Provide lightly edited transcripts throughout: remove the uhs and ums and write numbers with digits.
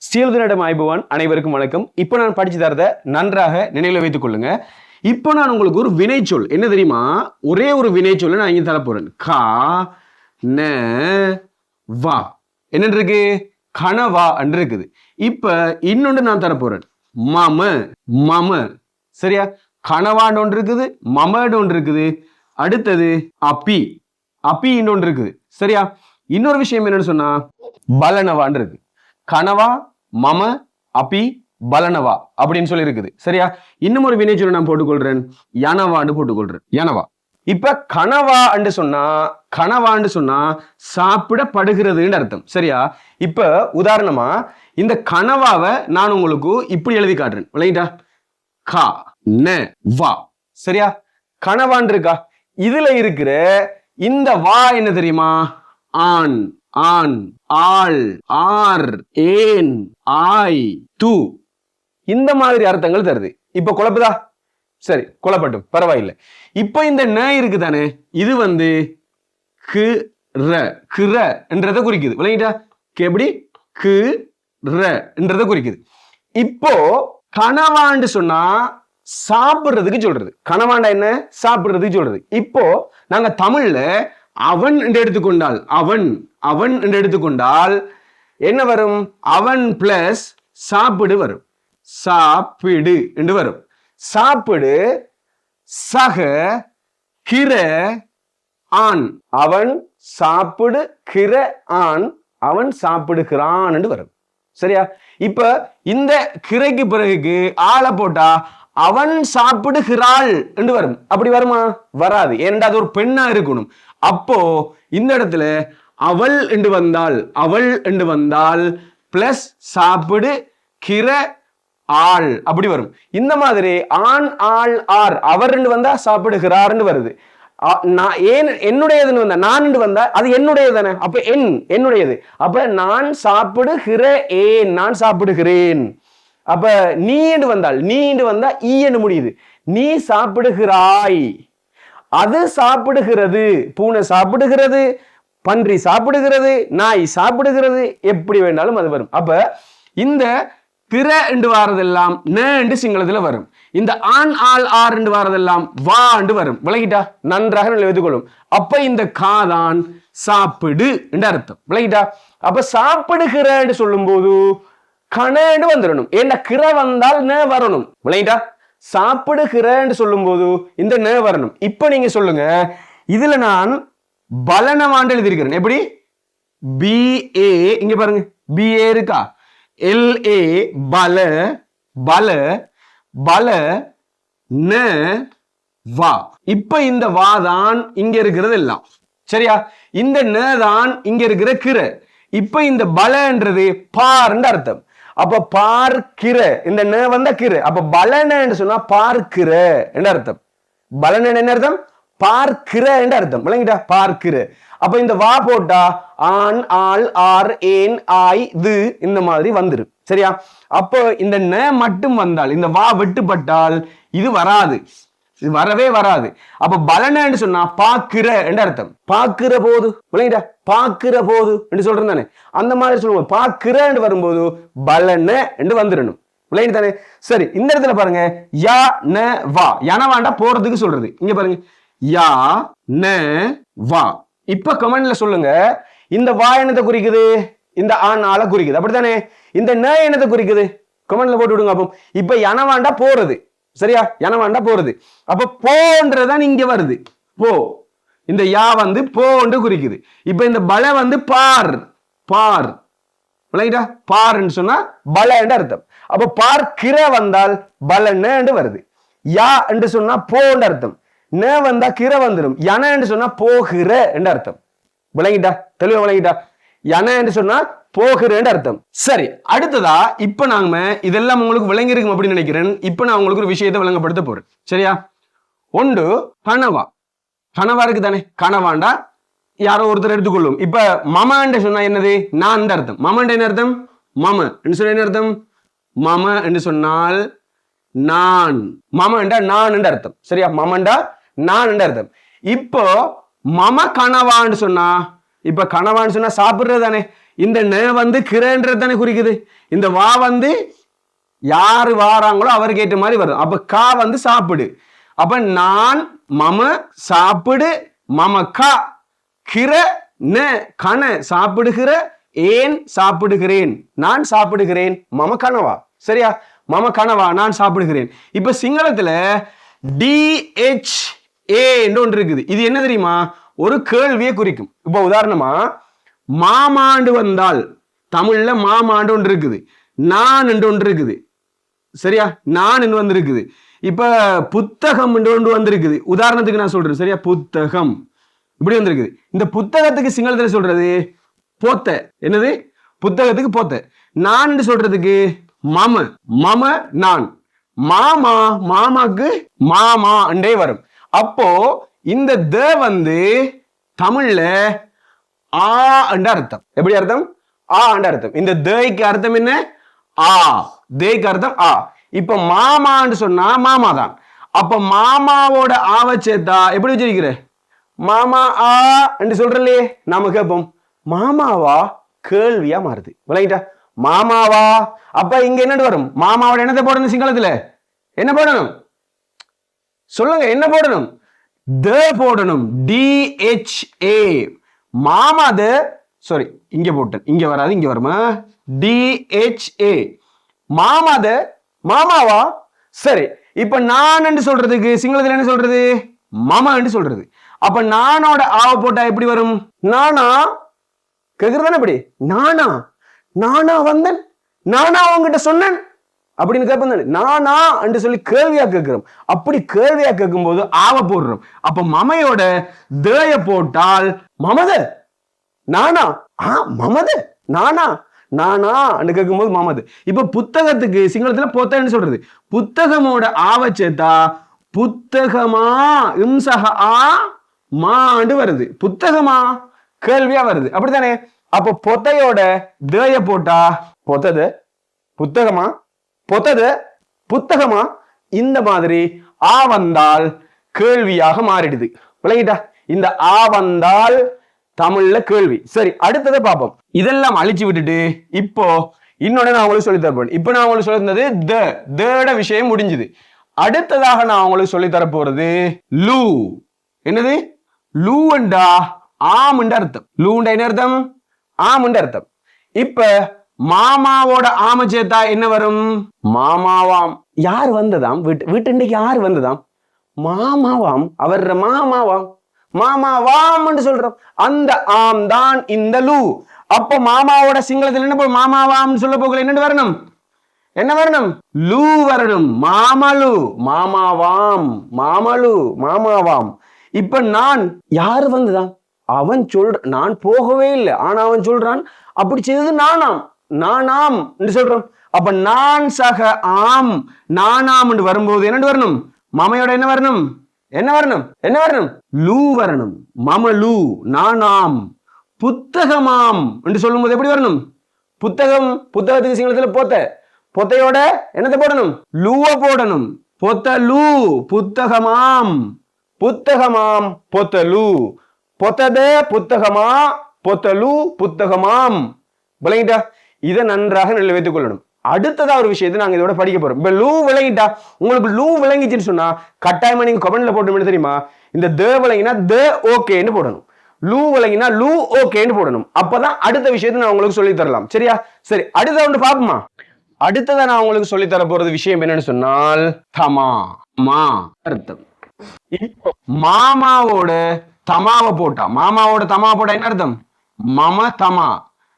ஸ்டீல்தனிடம் ஆய்பவான் அனைவருக்கும் வணக்கம். இப்போ நான் படிச்சு தரத நன்றாக நினைவில் வைத்துக் கொள்ளுங்க. இப்போ நான் உங்களுக்கு ஒரு வினைச்சொல் என்ன தெரியுமா, ஒரே ஒரு வினைச்சொல் நான் இங்க தர போறேன். கா ந வா என்ன இருக்கு, கனவா என்று இருக்குது. இப்ப இன்னொன்று நான் தர போறேன், மம மம. சரியா, கனவான்னு ஒன்று இருக்குது, மமன்னு ஒன்று இருக்குது. அடுத்தது அப்பி அப்பி இன்னொன்று இருக்குது. சரியா, இன்னொரு விஷயம் என்னன்னு சொன்னா பலனவான் இருக்கு. கனவா மம அப்பி பலனவா அப்படின்னு சொல்லி இருக்குது. சரியா, இன்னும் ஒரு வினைச்சொல்லை நான் போட்டுக்கொள்றேன், யனவான்னு போட்டுக்கொள்றேன், யனவா. இப்ப கனவான்னு சொன்னா சாப்பிடப்படுகிறதுன்னு அர்த்தம். சரியா, இப்ப உதாரணமா இந்த கனவாவை நான் உங்களுக்கு இப்படி எழுதி காட்டுறேன், விளங்கிட்டா? கா ந வா. சரியா, கனவான் இருக்கா, இதுல இருக்கிற இந்த வா என்ன தெரியுமா, ஆன் ஆன் ஆள் ஆர் ஏன் ஆய் து, இந்த மாதிரி அர்த்தங்கள் தருது. இப்ப குழப்புதா? சரி, குழப்பட்டும், பரவாயில்லை. இப்ப இந்த ந இருக்குதானே, இது வந்து கிர என்றதை குறிக்குது, விளங்கிட்டா? எப்படி என்றதை குறிக்குது. இப்போ கனவாண்டு சொன்னா சாப்பிடுறதுக்கு சொல்றது. கனவாண்டா என்ன, சாப்பிடுறதுக்கு சொல்றது. இப்போ நாங்க தமிழ்ல அவன் என்று எடுத்துக்கொண்டால், அவன் என்று எடுத்துக்கொண்டால் என்ன வரும், அவன் பிளஸ் சாப்பிடு வரும், சாப்பிடு என்று வரும். சாப்பிடு சக கிர ஆன், அவன் சாப்பிடு கிர ஆன், அவன் சாப்பிடுகிறான் என்று வரும். சரியா, இப்ப இந்த கிரைக்கு பிறகு ஆளை போட்டா அவன் சாப்பிடுகிறாள் என்று வரும். அப்படி வருமா? வராது. ஏன்டா அது ஒரு பெண்ணா இருக்கணும். அப்போ இந்த இடத்துல அவள் என்று வந்தால் பிளஸ் சாப்பிடு கிர ஆள் அப்படி வரும். இந்த மாதிரி ஆண் ஆள் ஆர் அவர் என்று வந்தா சாப்பிடுகிறார் வருது. ஏன் என்னுடையதுன்னு வந்தா, நான் வந்தா அது என்னுடையது தானே, அப்ப என்னுடையது. அப்ப நான் சாப்பிடுகிறேன், நான் சாப்பிடுகிறேன். அப்ப நீ என்று வந்தா ஈ என்று முடியுது, நீ சாப்பிடுகிறாய், அது சாப்பிடுகிறது, பூனை சாப்பிடுகிறது, பன்றி சாப்பிடுகிறது, நாய் சாப்பிடுகிறது, எப்படி வேண்டாலும் அது வரும். அப்ப இந்த பிற என்று வாரதெல்லாம் ந என்று சிங்களத்துல வரும். இந்த ஆண் ஆள் ஆர் என்று வாரதெல்லாம் வா என்று வரும். விளங்கிட்டா? நன்றாக எழுதிக் கொள்ளும். அப்ப இந்த காதான் சாப்பிடு என்று அர்த்தம். விளங்கிட்டா? அப்ப சாப்பிடுகிற என்று சொல்லும் போது கணன்னு வந்துடணும். ஏன்னா கிர வந்தால் ந வரணும். விளங்கிட்டா? சாப்பிடுகிற என்று சொல்லும் போது இந்த ந வரணும். இப்ப நீங்க சொல்லுங்க, இதுல நான் பலனவாண்டு எழுதியிருக்கிறேன். எப்படி? BA, இங்க பாருங்க, BA இருக்கா, LA பல பல பல ந வா. இப்ப இந்த வா தான் இங்க இருக்கிறது எல்லாம். சரியா, இந்த ந தான் இங்க இருக்கிற கிர. இப்ப இந்த பலன்றது பார்ன்னு அர்த்தம். அப்ப பார்க்கிற, இந்த ந வந்த கிர, அப்ப பலன என்று சொன்னா பார்க்கிற என்று அர்த்தம். பலன என்ன அர்த்தம்? பார்க்கிற என்று அர்த்தம். விளங்கிட்டா? பார்க்கிற. அப்ப இந்த வா போட்டா ஆண் ஆள் ஆர் ஏன் ஆய் து இந்த மாதிரி வந்துடும். சரியா, அப்போ இந்த ந மட்டும் வந்தால், இந்த வா வெட்டுப்பட்டால் இது வராது, இது வரவே வராது. அப்ப பலன என்று சொன்னா பாக்குற என்று அர்த்தம். பாக்குற போது, விளங்கிட்டா? பாக்குற போது என்று சொல்றேன் தானே, அந்த மாதிரி சொல்லுவோம். பாக்குற என்று வரும்போது பலன என்று வந்துடணும். விளங்கிட்டு தானே? சரி, இந்த இடத்துல பாருங்க, யா ந வா, யனவாண்டா போறதுக்கு சொல்றது. இங்க பாருங்க, யா ந வா. இப்ப கமெண்ட்ல சொல்லுங்க, இந்த வா என்னத்தை குறிக்குது, இந்த ஆண் ஆளை குறிக்குது, அப்படித்தானே? இந்த ந என்னத்தை குறிக்குது, கமெண்ட்ல போட்டு விடுங்க. அப்போ இப்ப யனவாண்டா போறது. சரியா, யனவாண்டா போறது. அப்ப போன்றதான் இங்க வருது, போ. இந்த யா வந்து போன்று குறிக்குது. இப்ப இந்த பல வந்து பார் பார், விளங்கிட்டா? பார்ன்னு சொன்னா பல என்று அர்த்தம். அப்ப பார்க்கிற வந்தால் பலன்னு என்று வருது. யா என்று சொன்னா போன்ற அர்த்தம், ந வந்தா கிர வந்துடும். யன என்று சொன்னா போகிற என்று அர்த்தம். விளங்கிட்டா? தெளிவா விளங்கிட்டா? யன என்று சொன்னா போகிற என்று அர்த்தம். சரி, அடுத்ததா இப்ப நாம இதெல்லாம் உங்களுக்கு விளங்கி இருக்கும் அப்படின்னு நினைக்கிறேன். இப்ப நான் உங்களுக்கு ஒரு விஷயத்தை விளங்கப்படுத்த போறேன். சரியா, ஒன்று கனவா. கனவா இருக்கு தானே, கனவாண்டா யாரோ ஒருத்தர் எடுத்துக்கொள்ளும். இப்ப மமன்னு சொன்னா என்னது, நான் அர்த்தம். மமண்ட என்ன அர்த்தம்? மம என்று சொன்ன என்ன அர்த்தம்? மம என்று சொன்னால் நான், மமண்டா நான் என்று அர்த்தம். சரியா, மமண்டா நான் என்று அர்த்தம். இப்போ மம கனவான்னு சொன்னா, இப்ப கனவான்னு சொன்னா சாப்பிடுறது தானே, இந்த ந வந்து கிரன்றது தானே குறிக்குது. இந்த வா வந்து யாரு வாராங்களோ அவருக்கு ஏற்ற மாதிரி வரும். அப்ப கா வந்து சாப்பிடு. அப்ப நான் மம சாப்பிடு, மம கா கிர ந கன சாப்பிடுகிற, ஏன் சாப்பிடுகிறேன், நான் சாப்பிடுகிறேன், மம கனவா. சரியா? மம கனவா, நான் சாப்பிடுகிறேன். இப்ப சிங்களத்துல DHA என்று ஒன்று இருக்குது. இது என்ன தெரியுமா? ஒரு கேள்வியை குறிக்கும். இப்ப உதாரணமா மாமாண்டு வந்தால் தமிழ்ல மாமாண்டு ஒன்று இருக்குது, நான் என்று ஒன்று இருக்குது. சரியா? நான் என்று வந்திருக்குது. இப்ப புத்தகம் என்று ஒன்று வந்திருக்குது. உதாரணத்துக்கு நான் சொல்றேன். சரியா? புத்தகம் இப்படி வந்திருக்குது. இந்த புத்தகத்துக்கு சிங்களத்துல சொல்றது போத்த. என்னது? புத்தகத்துக்கு போத்த. நான் என்று சொல்றதுக்கு மம. மம நான். மாமா, மாமாக்கு மாமா என்றே வரும். அப்போ இந்த த வந்து தமிழ்ல ஆ என்ற அர்த்தம். எப்படி அர்த்தம்? ஆ என்ற அர்த்தம். இந்த தேய்க்கு அர்த்தம் என்ன? ஆ. தேய்க்கு அர்த்தம் ஆ. இப்ப மாமான்னு சொன்னா மாமா தான். அப்ப மாமாவோட ஆவ சேர்த்தா எப்படி வச்சிருக்கிற? மாமா ஆ என்று சொல்றே. நாம கேட்போம் மாமாவா, கேள்வியா மாறுது. விளங்கிட்டா? மாமாவா. அப்ப இங்க என்ன வரும்? மாமாவோட என்னத்தை போடணும்? சிங்களத்துல என்ன போடணும்? சொல்லுங்க, என்ன போடணும்? த போடணும். DHA. மாமா த. சாரி, இங்க போட்டேன், இங்க வராது, இங்க வருமா? DHA. மாமா த. மாமாவா. சரி, இப்ப நான் என்று சொல்றதுக்கு சிங்களத்துல என்ன சொல்றது? மம என்று சொல்றது. அப்ப நானோட ஆவ போட்டா எப்படி வரும்? நானா. கேக்குறதானே? எப்படி நானா? நானா வந்தேன், நானா உங்ககிட்ட சொன்னேன் அப்படின்னு கேட்பேன். நானா என்று சொல்லி கேள்வியா கேட்கிறோம். அப்படி கேள்வியா கேட்கும் போது ஆவ போடுறோம். அப்ப மமையோட தேய போட்டால் மமத. நானா. மமத. நானா. நானா என்று கேட்கும் போது மமது. இப்ப புத்தகத்துக்கு சிங்களத்துல பொத்தன்னு சொல்றது. புத்தகமோட ஆவ சேர்த்தா புத்தகமா இம்சக ஆ மாண்டு வருது. புத்தகமா கேள்வியா வருது. அப்படித்தானே? அப்ப பொத்தையோட தேய போட்டா பொத்தது. புத்தகமா. பொத்தது புத்தகமா. இந்த மாதிரி ஆ வந்தால் கேள்வியாக மாறிடுது. விளங்கிட்டா? இந்த ஆ வந்தால் தமிழ்ல கேள்வி. சரி, அடுத்ததை பார்ப்போம். இதெல்லாம் அழிச்சு விட்டுட்டு இப்போ இன்னொன்னு நான் உங்களுக்கு சொல்லி தரப்போம். இப்ப நான் உங்களுக்கு சொல்லி தந்தது தேட விஷயம் முடிஞ்சுது. அடுத்ததாக நான் உங்களுக்கு சொல்லி தர போறது லூ. என்னது? லூண்டா ஆம் என்ற அர்த்தம். லூண்டா என்ன அர்த்தம்? ஆம் என்ற அர்த்தம். இப்ப மாமாவோட ஆம சேர்த்தா என்ன வரும்? மாமாவாம். யார் வந்ததாம்? வீட்டு யார் வந்ததாம்? மாமாவாம். அவர் மாமாவாம். மாமாவாம் என்று சொல்றோம். அந்த ஆம் தான் இந்த லூ. அப்ப மாமாவோட சிங்களத்தில் என்ன? மாமாவாம் சொல்ல போகல. என்ன வரணும்? என்ன வரணும்? லூ வரணும். மாமலு. மாமாவாம். மாமலு. மாமாவாம். இப்ப நான் யாரு வந்ததாம்? அவன் சொல்ற. நான் போகவே இல்லை, ஆனா அவன் சொல்றான் அப்படி செய்தது நானாம். நானாம் என்று சொல்றோம். அப்ப நான் சக ஆம் நானாம் என்று வரும்போது என்ன வரணும்? மாமையோட என்ன வரணும்? என்ன வரணும்? என்ன வரணும்? லூ வரணும். மமலு. நானாம். புத்தகமாம் என்று சொல்லும் போது எப்படி வரணும்? புத்தகம். புத்தகத்துக்கு சிங்களத்துல போத்த. பொத்தையோட என்னத்தை போடணும்? லூவ போடணும். பொத்தலு. புத்தகமாம். புத்தகமாம். பொத்தலு. பொத்தத புத்தகமா. பொத்தலு புத்தகமாம். விளங்கிட்டா? இதை நன்றாக நிலை வைத்துக் கொள்ளணும். அடுத்ததா ஒரு விஷயத்தை நாங்க இதோட படிக்க போறோம். இப்ப லூ விளங்கிட்டா, உங்களுக்கு லூ விளங்கிச்சுன்னு சொன்னா கட்டாயமா நீங்க கமெண்ட்ல போட்டு தெரியுமா? இந்த த விளங்கினா த ஓகேன்னு போடணும். லூ விளங்கினா லூ ஓகேன்னு போடணும். அப்பதான் அடுத்த விஷயத்தை நான் உங்களுக்கு சொல்லி தரலாம். சரியா? சரி, அடுத்த ஒன்று பாப்போமா? அடுத்ததா நான் உங்களுக்கு சொல்லி தர போறது விஷயம் என்னன்னு சொன்னால் தமா. மா அர்த்தம். இப்போ மாமாவோட தமாவை போட்டா, மாமாவோட தமாவை போட்டா என்ன அர்த்தம்? மம தமா.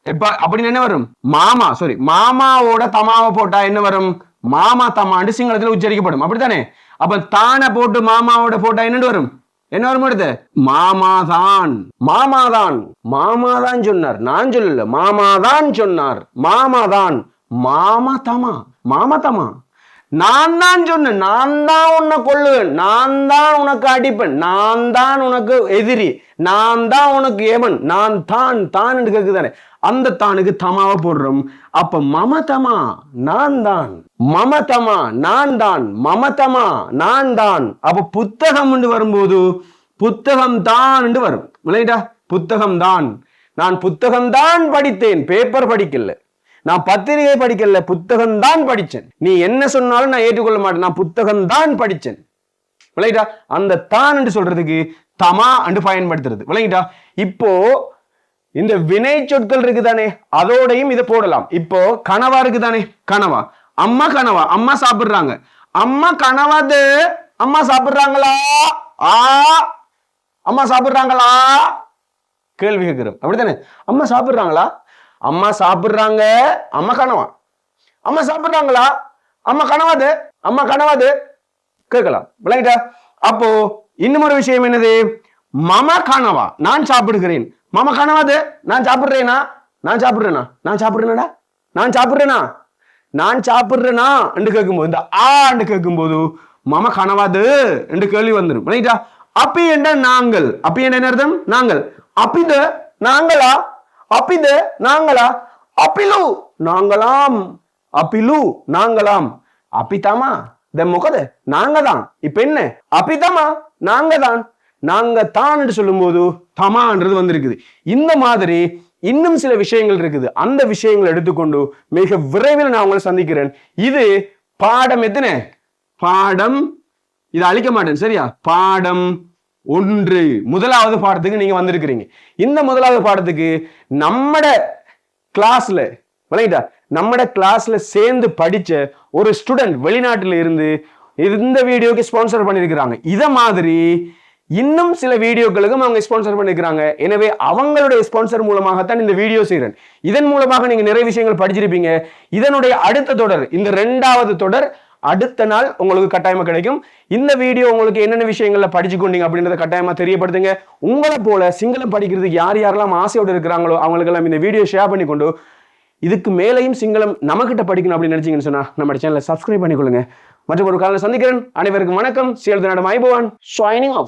இப்ப அப்படின்னு என்ன வரும்? மாமா. சாரி, மாமாவோட தமாவை போட்டா என்ன வரும்? மாமா தமாண்டு சிங்களத்துல உச்சரிக்கப்படும். அப்படித்தானே? அப்ப தானை போட்டு மாமாவோட போட்டா என்ன வரும்? என்ன வரும்? எடுத்து மாமாதான். மாமாதான். மாமாதான் சொன்னார், நான் சொல்லல. மாமாதான் சொன்னார். மாமாதான். மாமா தமா. மாமா தமா. நான் தான் சொன்னேன், நான் தான் உன்னை கொள்ளுவேன், நான் தான் உனக்கு அடிப்பேன், நான் தான் உனக்கு எதிரி, நான் தான் உனக்கு ஏமன், நான் தான் தான் கேக்குதானே? அந்த தானுக்கு தமாவை போடுறோம். அப்ப மமதமா நான் தான். மமதமா நான் தான். மமதமா நான் தான். அப்ப புத்தகம் வரும்போது புத்தகம் தான் வரும். விளையாடா? புத்தகம் தான். நான் புத்தகம் தான் படித்தேன், பேப்பர் படிக்கல. நான் பத்திரிகை படிக்கல, புத்தகம் தான் படிச்சேன். நீ என்ன சொன்னாலும் நான் ஏற்றுக்கொள்ள மாட்டேன், நான் புத்தகம் தான் படிச்சேன். விளங்கிட்டா? அந்த தான் என்று சொல்றதுக்கு தமா என்று பயன்படுத்துறது. விளங்கிட்டா? இப்போ இந்த வினை சொற்கள் இருக்குதானே, அதோடையும் இதை போடலாம். இப்போ கனவா இருக்குதானே, கனவா, அம்மா கனவா, அம்மா சாப்பிடுறாங்க, அம்மா கனவாது, அம்மா சாப்பிடுறாங்களா, அம்மா சாப்பிடுறாங்களா, கேள்வி கேட்கிறோம். அப்படித்தானே? அம்மா சாப்பிடுறாங்களா, அம்மா சாப்பிடுறாங்க, அம்மா கனவா, அம்மா சாப்பிடுறாங்களா, அம்மா கனவாது, அம்மா கனவாது கேட்கலாம். விளங்கிட்டா? அப்போ இன்னும் ஒரு விஷயம் என்னது, மம கனவா, நான் சாப்பிடுகிறேன், மம கனவாது, நான் சாப்பிடுறேனா, நான் சாப்பிடுறேனா, நான் சாப்பிடுறேனா, நான் சாப்பிடுறேனா, நான் சாப்பிடுறேனா என்று கேட்கும்போது, இந்த என்று கேட்கும்போது மம கனவாது என்று கேள்வி வந்துடும். விளங்கிட்டா? அப்பி என்ற நாங்கள், அப்பி என்ற என்ன அர்த்தம், நாங்கள், அப்பித நாங்களா, அப்பித நாங்களா, அப்பிலு நாங்களாம், அப்பிலு நாங்களாம், அப்பிதாமா மொகத நாங்க தான். இப்ப என்ன, அப்பிதாமா நாங்க தான், நாங்க தான் என்று சொல்லும் போது தமான்றது வந்திருக்குது. இந்த மாதிரி இன்னும் சில விஷயங்கள் இருக்குது. அந்த விஷயங்களை எடுத்துக்கொண்டு மிக விரைவில் நான் உங்களை சந்திக்கிறேன். இது பாடம் எத்தனை, பாடம், இதை அழிக்க மாட்டேன் சரியா, பாடம் 1 முதலாவது பாடத்துக்கு நீங்க வந்திருக்கிறீங்க. இந்த முதலாவது பாடத்துக்கு நம்மட கிளாஸ்ல, விளங்கிட்டா, நம்மட கிளாஸ்ல சேர்ந்து படிச்ச ஒரு ஸ்டூடெண்ட் வெளிநாட்டில இருந்து இந்த வீடியோக்கு ஸ்பான்சர் பண்ணிருக்கிறாங்க. இத மாதிரி இன்னும் சில வீடியோக்களுக்கும் அவங்க ஸ்பான்சர் பண்ணிருக்கிறாங்க. எனவே அவங்களுடைய ஸ்பான்சர் மூலமாகத்தான் இந்த வீடியோ செய்கிறேன். இதன் மூலமாக நீங்க நிறைய விஷயங்கள் படிச்சிருப்பீங்க. இதனுடைய அடுத்த தொடர், இந்த 2வது தொடர் அடுத்த நாள் உங்களுக்கு கட்டாயமா கிடைக்கும். இந்த வீடியோ உங்களுக்கு என்னென்ன விஷயங்கள்ல படிச்சு கொண்டீங்க அப்படின்றத கட்டாயமா தெரியப்படுத்துங்க. உங்களை போல சிங்களம் படிக்கிறதுக்கு யார் யாரெல்லாம் ஆசையோடு இருக்கிறாங்களோ அவங்களுக்கெல்லாம் இந்த வீடியோ ஷேர் பண்ணி கொண்டு இதுக்கு மேலையும் சிங்களம் நமக்கிட்ட படிக்கணும் அப்படின்னு நினைச்சீங்கன்னு சொன்னா நம்ம சேனலை சப்ஸ்கிரைப் பண்ணிக்கொள்ளுங்க. மற்றும் ஒரு காலையில் சந்திக்கிறேன். அனைவருக்கும் வணக்கம். சேல்தநாடு மைபவான் சைனிங் ஆஃப்.